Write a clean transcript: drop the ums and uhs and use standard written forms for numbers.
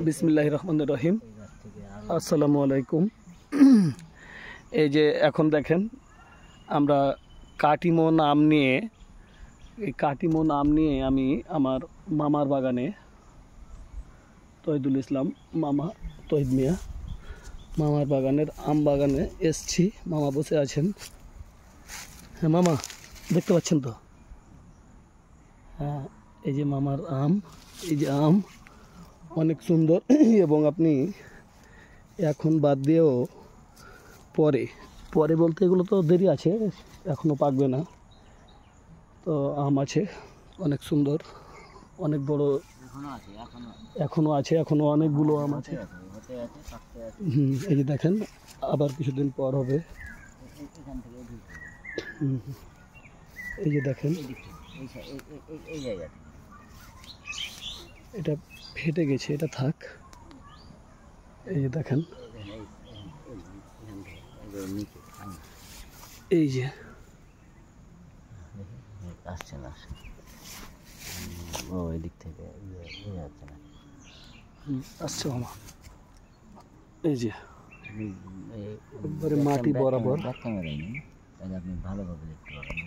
বিসমিল্লাহির রহমানির রহিম। আসসালামু আলাইকুম। এই যে এখন দেখেন আমরা কাটিমো নাম নিয়ে আমি আমার মামার বাগানে, তহিদুল ইসলাম মামা, তহিদ মিয়া মামার বাগানের আম বাগানে এসছি। মামা বসে আছেন। হ্যাঁ মামা, দেখতে পাচ্ছেন তো? হ্যাঁ, এই যে মামার আম, এই যে আম অনেক সুন্দর এবং আপনি এখন বাদ দিয়েও পরে পরে বলতে এগুলো তো দেরি আছে, এখনও পাকবে না। তো আম আছে অনেক সুন্দর, অনেক বড় এখনও আছে, এখনও অনেকগুলো আম আছে। এই যে দেখেন আবার কিছুদিন পর হবে। এই যে দেখেন এটা ফেটে গেছে, এটা থাক। এই যে দেখেন, এই যে আসছে না, ও এদিক থেকে যাচ্ছে না, আসছে মামা। এই যে একবারে মাটি বরাবর। ক্যামেরায় আপনি ভালোভাবে দেখতে পাবেন।